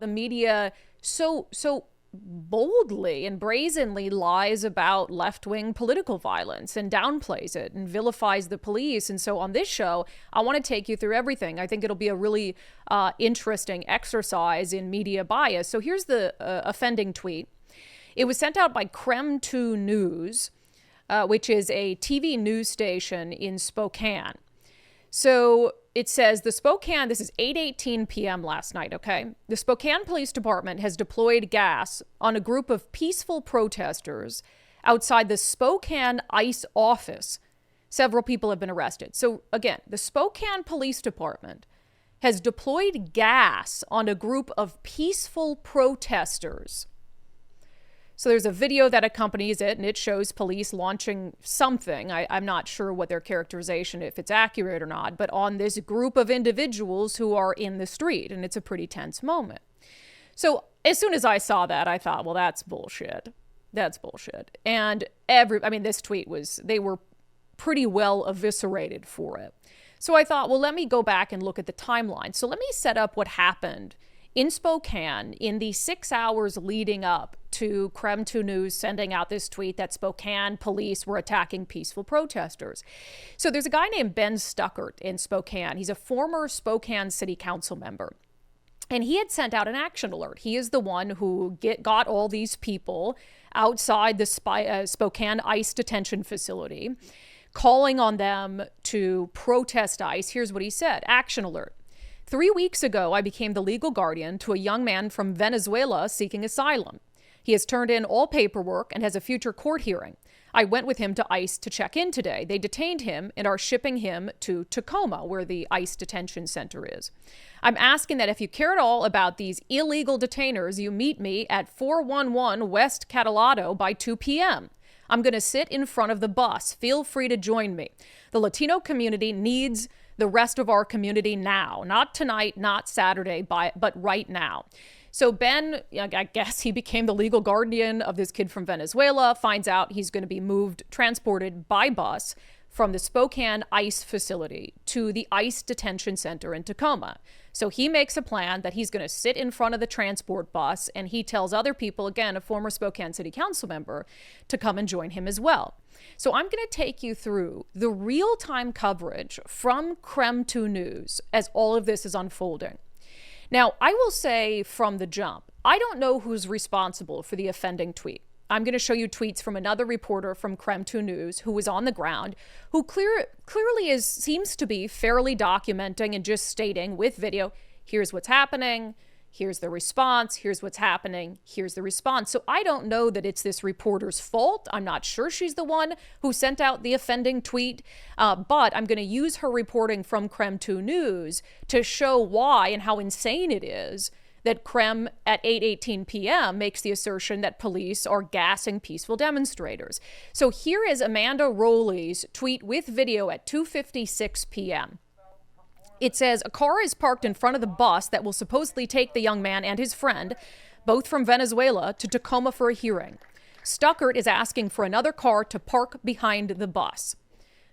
The media so boldly and brazenly lies about left-wing political violence and downplays it and vilifies the police. And so on this show, I want to take you through everything. I think it'll be a really interesting exercise in media bias. So here's the offending tweet. It was sent out by Krem2 News, which is a TV news station in Spokane. So it says the Spokane, this is 8:18 p.m. last night, okay? The Spokane Police Department has deployed gas on a group of peaceful protesters outside the Spokane ICE office. Several people have been arrested. So again, the Spokane Police Department has deployed gas on a group of peaceful protesters. So there's a video that accompanies it, and it shows police launching something. I'm not sure what their characterization, if it's accurate or not, but on this group of individuals who are in the street, and it's a pretty tense moment. So as soon as I saw that, I thought, well, that's bullshit. That's bullshit. And this tweet they were pretty well eviscerated for it. So I thought, well, let me go back and look at the timeline. So let me set up what happened in Spokane in the 6 hours leading up to Krem2 News sending out this tweet that Spokane police were attacking peaceful protesters. So there's a guy named Ben Stuckert in Spokane. He's a former Spokane city council member. And he had sent out an action alert. He is the one who got all these people outside the Spokane ICE detention facility, calling on them to protest ICE. Here's what he said. Action alert. 3 weeks ago, I became the legal guardian to a young man from Venezuela seeking asylum. He has turned in all paperwork and has a future court hearing. I went with him to ICE to check in today. They detained him and are shipping him to Tacoma, where the ICE detention center is. I'm asking that if you care at all about these illegal detainers, you meet me at 411 West Catalado by 2 p.m. I'm going to sit in front of the bus. Feel free to join me. The Latino community needs the rest of our community now. Not tonight, not Saturday, but right now. So Ben, I guess he became the legal guardian of this kid from Venezuela, finds out he's going to be transported by bus from the Spokane ICE facility to the ICE detention center in Tacoma. So he makes a plan that he's going to sit in front of the transport bus, and he tells other people, again, a former Spokane City Council member, to come and join him as well. So I'm going to take you through the real-time coverage from Krem2 News as all of this is unfolding. Now, I will say from the jump, I don't know who's responsible for the offending tweet. I'm going to show you tweets from another reporter from Krem2 News who was on the ground, who clearly seems to be fairly documenting and just stating with video, here's what's happening, here's the response, here's what's happening, here's the response. So I don't know that it's this reporter's fault. I'm not sure she's the one who sent out the offending tweet, but I'm going to use her reporting from Krem2 News to show why and how insane it is that Krem at 8:18 p.m. makes the assertion that police are gassing peaceful demonstrators. So here is Amanda Rowley's tweet with video at 2:56 p.m. It says, a car is parked in front of the bus that will supposedly take the young man and his friend, both from Venezuela, to Tacoma for a hearing. Stuckert is asking for another car to park behind the bus.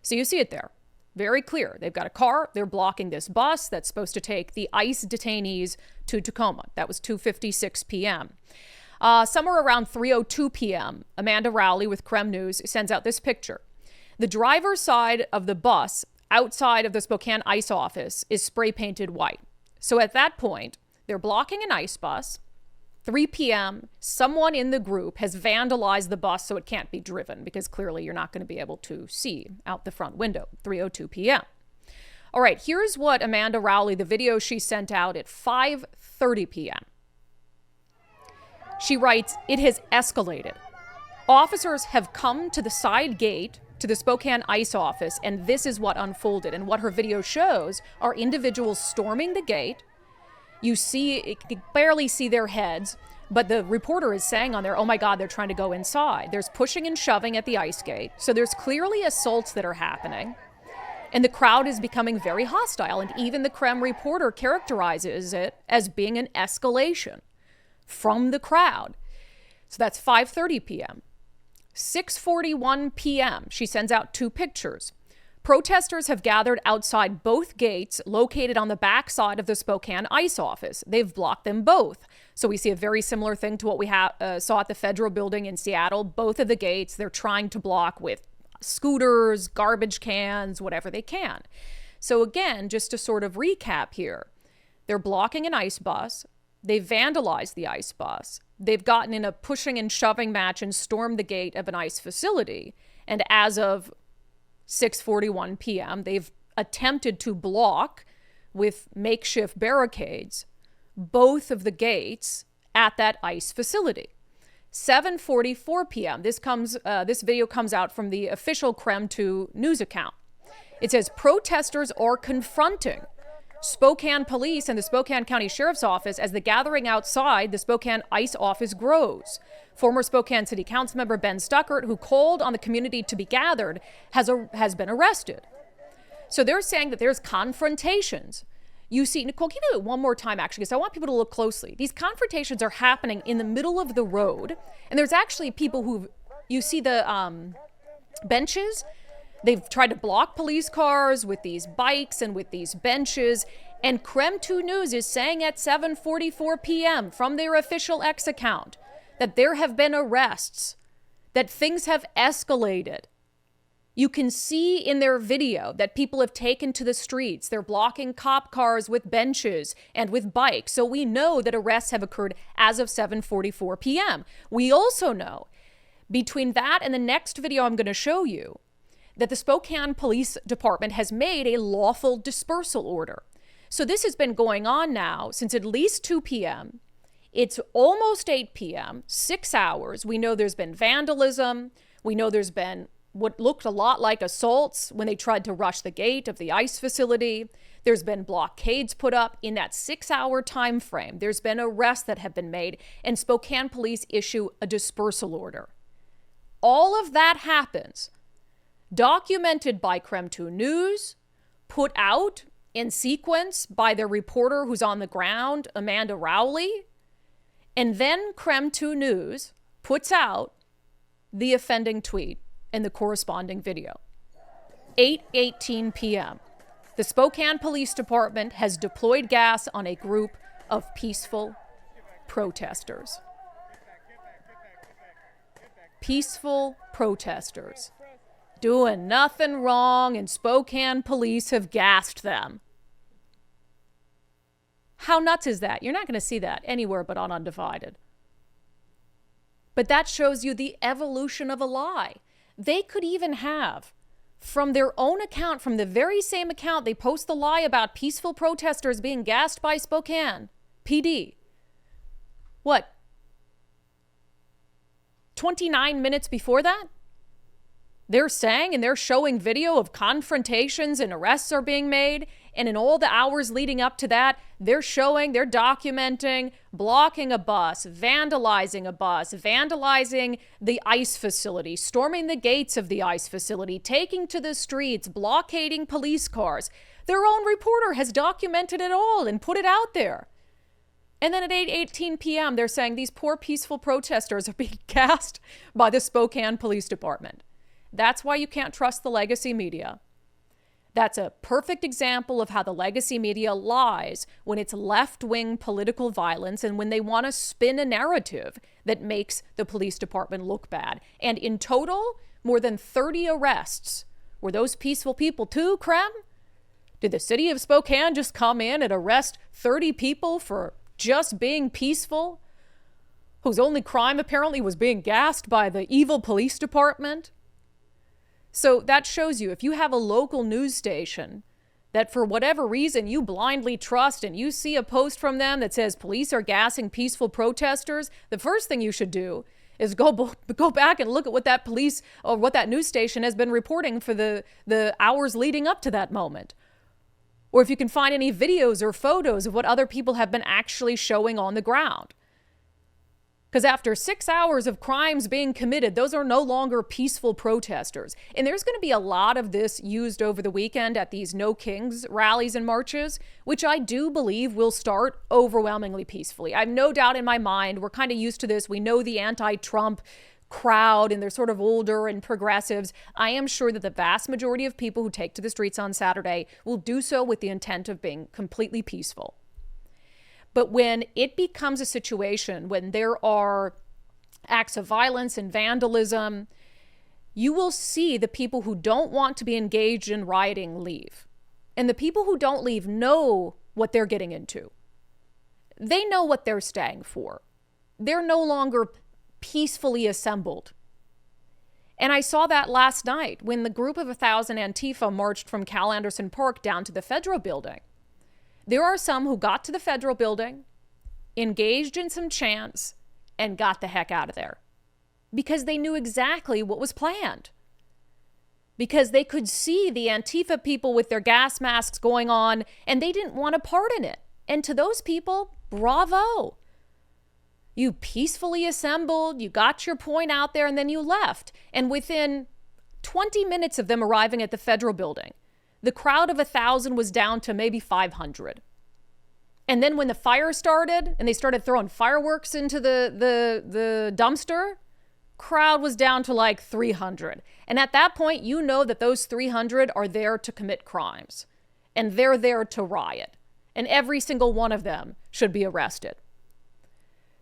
So you see it there. Very clear. They've got a car. They're blocking this bus that's supposed to take the ICE detainees to Tacoma. That was 2:56 p.m. Somewhere around 3:02 p.m., Amanda Rowley with Krem News sends out this picture. The driver's side of the bus outside of the Spokane ICE office is spray painted white. So at that point, they're blocking an ICE bus. 3 p.m., someone in the group has vandalized the bus so it can't be driven, because clearly you're not going to be able to see out the front window. 3:02 p.m. All right, here's what Amanda Rowley, the video she sent out at 5:30 p.m. She writes, it has escalated. Officers have come to the side gate to the Spokane ICE office, and this is what unfolded. And what her video shows are individuals storming the gate. You can barely see their heads, but the reporter is saying on there, oh my God, they're trying to go inside. There's pushing and shoving at the ICE gate. So there's clearly assaults that are happening. And the crowd is becoming very hostile. And even the Krem reporter characterizes it as being an escalation from the crowd. So that's 5:30 p.m. 6:41 p.m., she sends out two pictures. Protesters have gathered outside both gates located on the backside of the Spokane ICE office. They've blocked them both. So we see a very similar thing to what we saw at the federal building in Seattle. Both of the gates they're trying to block with scooters, garbage cans, whatever they can. So again, just to sort of recap here, they're blocking an ICE bus. They've vandalized the ICE bus. They've gotten in a pushing and shoving match and stormed the gate of an ICE facility. And as of 6:41 p.m., they've attempted to block with makeshift barricades both of the gates at that ICE facility. 7:44 p.m. This video comes out from the official Krem 2 news account. It says protesters are confronting Spokane police and the Spokane County Sheriff's Office as the gathering outside the Spokane ICE office grows. Former Spokane City Council member Ben Stuckert, who called on the community to be gathered, has been arrested. So they're saying that there's confrontations. You see, Nicole, can you do it one more time, actually, because I want people to look closely. These confrontations are happening in the middle of the road, and there's actually people who, you see the benches. They've tried to block police cars with these bikes and with these benches. And Krem 2 News is saying at 7:44 p.m. from their official X account that there have been arrests, that things have escalated. You can see in their video that people have taken to the streets. They're blocking cop cars with benches and with bikes. So we know that arrests have occurred as of 7:44 p.m. We also know, between that and the next video I'm going to show you, that the Spokane Police Department has made a lawful dispersal order. So this has been going on now since at least 2 p.m. It's almost 8 p.m., 6 hours. We know there's been vandalism. We know there's been what looked a lot like assaults when they tried to rush the gate of the ICE facility. There's been blockades put up in that 6-hour time frame. There's been arrests that have been made, and Spokane police issue a dispersal order. All of that happens, documented by Krem 2 News, put out in sequence by their reporter who's on the ground, Amanda Rowley, and then Krem 2 News puts out the offending tweet and the corresponding video. 8:18 p.m. The Spokane Police Department has deployed gas on a group of peaceful protesters. Peaceful protesters doing nothing wrong, and Spokane police have gassed them. How nuts is that? You're not going to see that anywhere but on unDivided. But that shows you the evolution of a lie. They could even have, from their own account, from the very same account, they post the lie about peaceful protesters being gassed by Spokane PD. What? 29 minutes before that? They're saying and they're showing video of confrontations and arrests are being made. And in all the hours leading up to that, they're documenting, blocking a bus, vandalizing the ICE facility, storming the gates of the ICE facility, taking to the streets, blockading police cars. Their own reporter has documented it all and put it out there. And then at 8:18 p.m., they're saying these poor peaceful protesters are being gassed by the Spokane Police Department. That's why you can't trust the legacy media. That's a perfect example of how the legacy media lies when it's left-wing political violence and when they want to spin a narrative that makes the police department look bad. And in total, more than 30 arrests. Were those peaceful people too, Krem? Did the city of Spokane just come in and arrest 30 people for just being peaceful, whose only crime apparently was being gassed by the evil police department? So that shows you, if you have a local news station that for whatever reason you blindly trust and you see a post from them that says police are gassing peaceful protesters, the first thing you should do is go back and look at what that police or what that news station has been reporting for the hours leading up to that moment. Or if you can find any videos or photos of what other people have been actually showing on the ground. Because after 6 hours of crimes being committed, those are no longer peaceful protesters. And there's going to be a lot of this used over the weekend at these No Kings rallies and marches, which I do believe will start overwhelmingly peacefully. I have no doubt in my mind. We're kind of used to this. We know the anti-Trump crowd and they're sort of older and progressives, I am sure that the vast majority of people who take to the streets on Saturday will do so with the intent of being completely peaceful. But when it becomes a situation when there are acts of violence and vandalism, you will see the people who don't want to be engaged in rioting leave. And the people who don't leave know what they're getting into. They know what they're staying for. They're no longer peacefully assembled. And I saw that last night when the group of 1,000 Antifa marched from Cal Anderson Park down to the Federal Building. There are some who got to the Federal Building, engaged in some chants, and got the heck out of there. Because they knew exactly what was planned. Because they could see the Antifa people with their gas masks going on, and they didn't want a part in it. And to those people, bravo. You peacefully assembled, you got your point out there, and then you left. And within 20 minutes of them arriving at the Federal Building, the crowd of 1,000 was down to maybe 500. And then when the fire started and they started throwing fireworks into the dumpster, crowd was down to like 300. And at that point, you know that those 300 are there to commit crimes. And they're there to riot. And every single one of them should be arrested.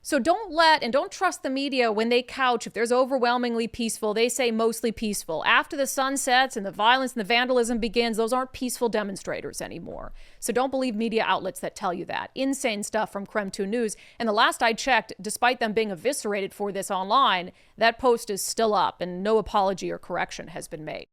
So don't trust the media when they couch, if there's overwhelmingly peaceful, they say mostly peaceful. After the sun sets and the violence and the vandalism begins, those aren't peaceful demonstrators anymore. So don't believe media outlets that tell you that. Insane stuff from Krem 2 News. And the last I checked, despite them being eviscerated for this online, that post is still up and no apology or correction has been made.